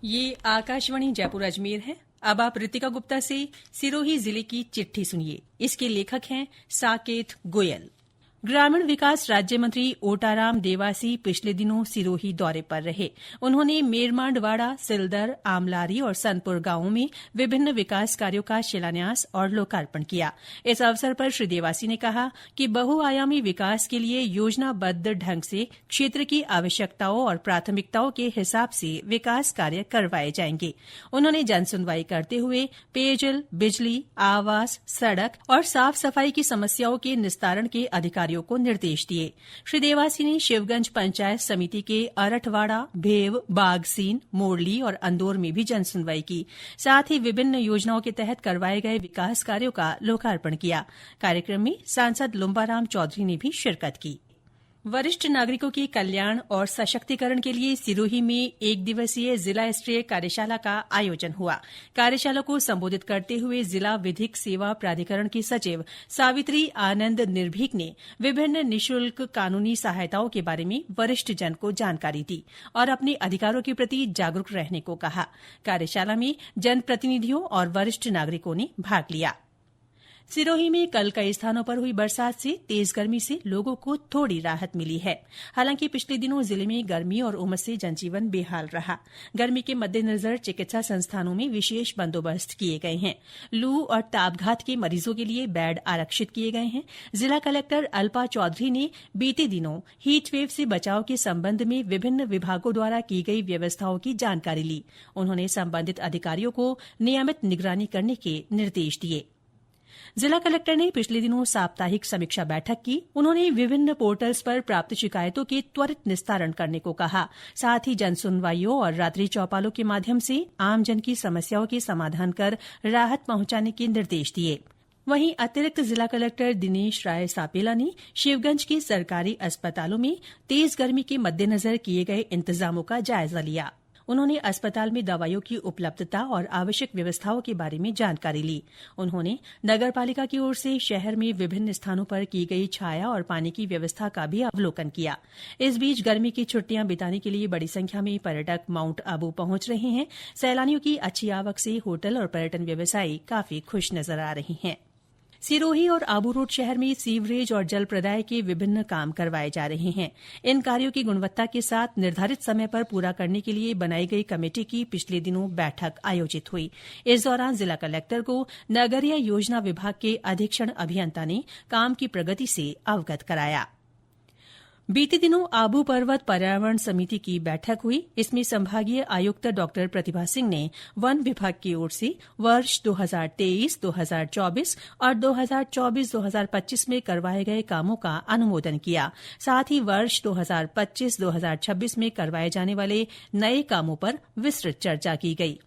ये आकाशवाणी जयपुर अजमेर है। अब आप ऋतिका गुप्ता से सिरोही जिले की चिट्ठी सुनिए। इसके लेखक हैं साकेत गोयल। ग्रामीण विकास राज्य मंत्री ओटाराम देवासी पिछले दिनों सिरोही दौरे पर रहे। उन्होंने मेरमांडवाड़ा, सिलदर, आमलारी और सनपुर गांवों में विभिन्न विकास कार्यों का शिलान्यास और लोकार्पण किया। इस अवसर पर श्री देवासी ने कहा कि बहुआयामी विकास के लिए योजनाबद्ध ढंग से क्षेत्र की आवश्यकताओं और प्राथमिकताओं के हिसाब से विकास कार्य करवाए जाएंगे। उन्होंने जनसुनवाई करते हुए पेयजल, बिजली, आवास, सड़क और साफ सफाई की समस्याओं के निस्तारण के अधिकारियों को निर्देश दिए। श्री देवासी ने शिवगंज पंचायत समिति के अरठवाड़ा, भेव, बागसीन, मोरली और अंदौर में भी जनसुनवाई की। साथ ही विभिन्न योजनाओं के तहत करवाए गए विकास कार्यों का लोकार्पण किया। कार्यक्रम में सांसद लुम्बाराम चौधरी ने भी शिरकत की। वरिष्ठ नागरिकों के कल्याण और सशक्तिकरण के लिए सिरोही में एक दिवसीय जिला स्तरीय कार्यशाला का आयोजन हुआ। कार्यशाला को संबोधित करते हुए जिला विधिक सेवा प्राधिकरण की सचिव सावित्री आनंद निर्भीक ने विभिन्न निःशुल्क कानूनी सहायताओं के बारे में वरिष्ठ जन को जानकारी दी और अपने अधिकारों के प्रति जागरूक रहने को कहा। कार्यशाला में जनप्रतिनिधियों और वरिष्ठ नागरिकों ने भाग लिया। सिरोही में कल कई स्थानों पर हुई बरसात से तेज गर्मी से लोगों को थोड़ी राहत मिली है। हालांकि पिछले दिनों जिले में गर्मी और उमस से जनजीवन बेहाल रहा। गर्मी के मद्देनजर चिकित्सा संस्थानों में विशेष बंदोबस्त किए गए हैं। लू और तापघात के मरीजों के लिए बेड आरक्षित किए गए हैं। जिला कलेक्टर अल्पा चौधरी ने बीते दिनों हीटवेव से बचाव के संबंध में विभिन्न विभागों द्वारा की गई व्यवस्थाओं की जानकारी ली। उन्होंने संबंधित अधिकारियों को नियमित निगरानी करने के निर्देश दिए। जिला कलेक्टर ने पिछले दिनों साप्ताहिक समीक्षा बैठक की। उन्होंने विभिन्न पोर्टल्स पर प्राप्त शिकायतों के त्वरित निस्तारण करने को कहा। साथ ही जनसुनवाइयों और रात्रि चौपालों के माध्यम से आमजन की समस्याओं के समाधान कर राहत पहुंचाने के निर्देश दिए। वहीं अतिरिक्त जिला कलेक्टर दिनेश राय सापेला ने शिवगंज के सरकारी अस्पतालों में तेज गर्मी के मद्देनजर किए गए इंतजामों का जायजा लिया। उन्होंने अस्पताल में दवाइयों की उपलब्धता और आवश्यक व्यवस्थाओं के बारे में जानकारी ली। उन्होंने नगरपालिका की ओर से शहर में विभिन्न स्थानों पर की गई छाया और पानी की व्यवस्था का भी अवलोकन किया। इस बीच गर्मी की छुट्टियां बिताने के लिए बड़ी संख्या में पर्यटक माउंट आबू पहुंच रहे हैं। सैलानियों की अच्छी आवक से होटल और पर्यटन व्यवसायी काफी खुश नजर आ रहे हैं। सिरोही और आबू रोड शहर में सीवरेज और जल प्रदाय के विभिन्न काम करवाए जा रहे हैं। इन कार्यों की गुणवत्ता के साथ निर्धारित समय पर पूरा करने के लिए बनाई गई कमेटी की पिछले दिनों बैठक आयोजित हुई। इस दौरान जिला कलेक्टर को नगरीय योजना विभाग के अधीक्षण अभियंता ने काम की प्रगति से अवगत कराया। बीते दिनों आबू पर्वत पर्यावरण समिति की बैठक हुई। इसमें संभागीय आयुक्त डॉ प्रतिभा सिंह ने वन विभाग की ओर से वर्ष 2023, 2024 और 2024-2025 में करवाए गए कामों का अनुमोदन किया। साथ ही वर्ष 2025-2026 में करवाए जाने वाले नए कामों पर विस्तृत चर्चा की गई।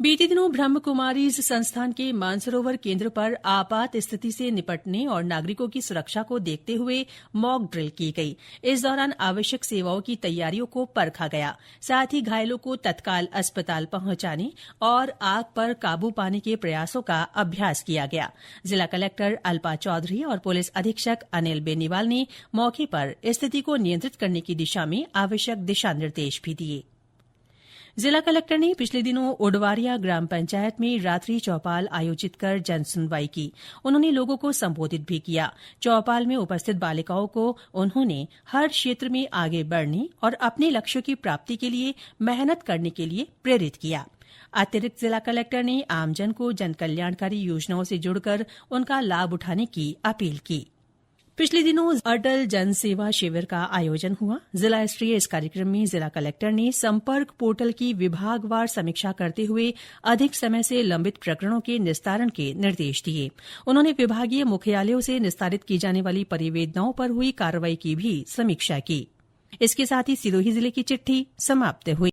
बीते दिनों ब्रह्म कुमारीज संस्थान के मानसरोवर केंद्र पर आपात स्थिति से निपटने और नागरिकों की सुरक्षा को देखते हुए मॉक ड्रिल की गई। इस दौरान आवश्यक सेवाओं की तैयारियों को परखा गया। साथ ही घायलों को तत्काल अस्पताल पहुंचाने और आग पर काबू पाने के प्रयासों का अभ्यास किया गया। जिला कलेक्टर अल्पा चौधरी और पुलिस अधीक्षक अनिल बेनीवाल ने मौके पर स्थिति को नियंत्रित करने की दिशा में आवश्यक दिशा निर्देश भी दिए। जिला कलेक्टर ने पिछले दिनों उडवारिया ग्राम पंचायत में रात्रि चौपाल आयोजित कर जनसुनवाई की। उन्होंने लोगों को संबोधित भी किया। चौपाल में उपस्थित बालिकाओं को उन्होंने हर क्षेत्र में आगे बढ़ने और अपने लक्ष्यों की प्राप्ति के लिए मेहनत करने के लिए प्रेरित किया। अतिरिक्त जिला कलेक्टर ने आमजन को जनकल्याणकारी योजनाओं से जुड़कर उनका लाभ उठाने की अपील की। पिछले दिनों अटल जन सेवा शिविर का आयोजन हुआ। जिला स्तरीय इस कार्यक्रम में जिला कलेक्टर ने संपर्क पोर्टल की विभागवार समीक्षा करते हुए अधिक समय से लंबित प्रकरणों के निस्तारण के निर्देश दिए। उन्होंने विभागीय मुख्यालयों से निस्तारित की जाने वाली परिवेदनाओं पर हुई कार्रवाई की भी समीक्षा की। इसके साथ ही सिरोही जिले की चिट्ठी समाप्त हुई।